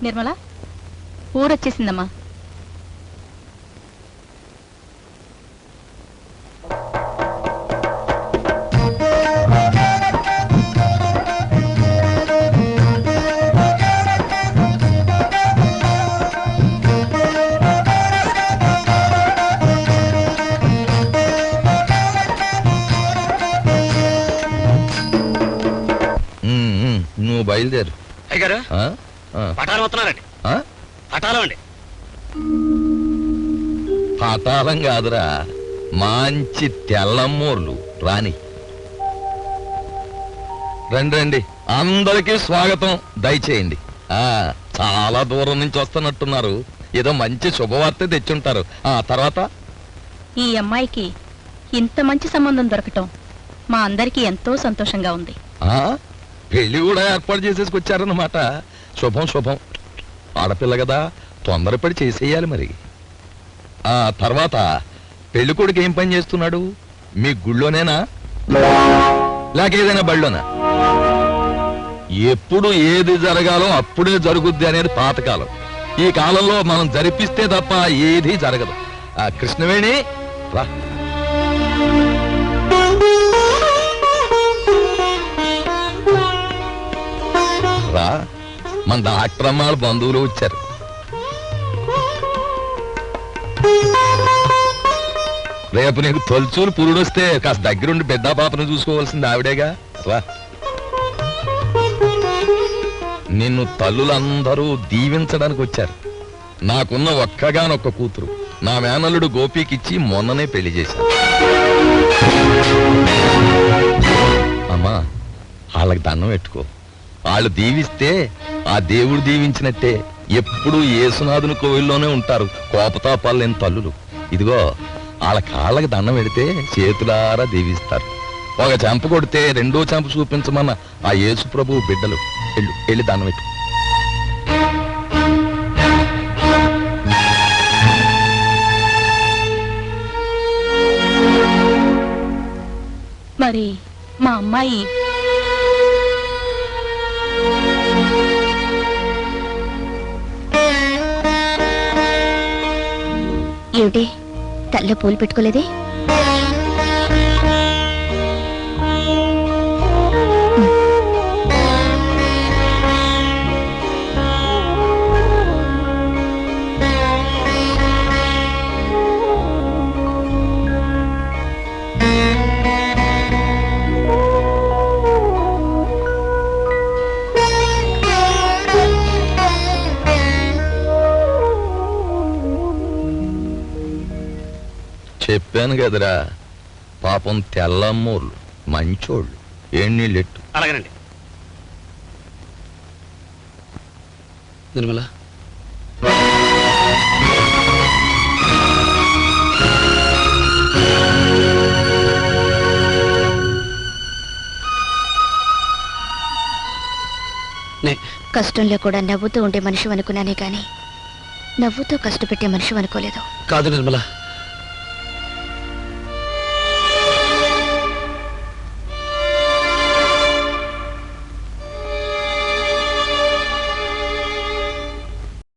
నిర్మల ఊరొచ్చేసిందమ్మా. నువ్వు బయలుదేరు. అయ్యగారు పటాలం వస్తున్నారండి. పటాలం అండి. పటాలం కాదురా, మంచి తెల్లమ్మూర్లు రాని. రండి రండి, అందరికీ స్వాగతం. దయచేయండి. చాలా దూరం నుంచి వస్తున్నట్టున్నారు. ఏదో మంచి శుభవార్త తెచ్చుంటారు. తర్వాత ఈ అమ్మాయికి ఇంత మంచి సంబంధం దొరకటం మా అందరికీ ఎంతో సంతోషంగా ఉంది. పెళ్లి కూడా ఏర్పాటు చేసేసుకొచ్చారన్నమాట. శుభం శుభం. ఆడపిల్ల కదా, తొందరపడి చేసేయాలి మరి. తర్వాత పెళ్లి కొడుకు ఏం పని చేస్తున్నాడు? మీ గుళ్ళోనేనా లేక ఏదైనా బళ్ళోనా? ఎప్పుడు ఏది జరగాలో అప్పుడే జరుగుద్ది అనేది పాతకాలం. ఈ కాలంలో మనం జరిపిస్తే తప్ప ఏది జరగదు. కృష్ణవేణి రా. మన డాక్టర్ అమ్మాళ్ళ బంధువులు వచ్చారు. రేపు నీకు తొలుచూలు పురుడొస్తే కాస్త దగ్గరుండి పెద్ద పాపను చూసుకోవాల్సింది ఆవిడేగా. రా. నిన్ను తల్లులందరూ దీవించడానికి వచ్చారు. నాకున్న ఒక్కగానొక్క కూతురు నా మేనల్లుడు గోపికిచ్చి మొన్ననే పెళ్లి చేశాను. అమ్మా, వాళ్ళకి దండం పెట్టుకో. వాళ్ళు దీవిస్తే ఆ దేవుడు దీవించినట్టే. ఎప్పుడు యేసునాథుని కోవిల్లోనే ఉంటారు కోపతాపాలు లేని తల్లులు. ఇదిగో వాళ్ళ కాళ్ళకి దండం పెడితే చేతులారా దీవిస్తారు. ఒక చెంప కొడితే రెండో చెంప చూపించమన్న ఆ యేసు ప్రభువు బిడ్డలు. వెళ్ళి దండం పెట్టు. మరి మా అమ్మాయి ఏమిటి తల్లో పూలు పెట్టుకోలేదే? చెప్పాను కదరా, పాపం తెల్లమ్మోళ్ళు మంచోళ్ళు. ఏం నీళ్ళెట్టు. అలాగేనండి. నిర్మల, కష్టంలో కూడా నవ్వుతూ ఉండే మనిషి అనుకున్నానే కానీ నవ్వుతూ కష్టపెట్టే మనిషి అనుకోలేదు. కాదు నిర్మల,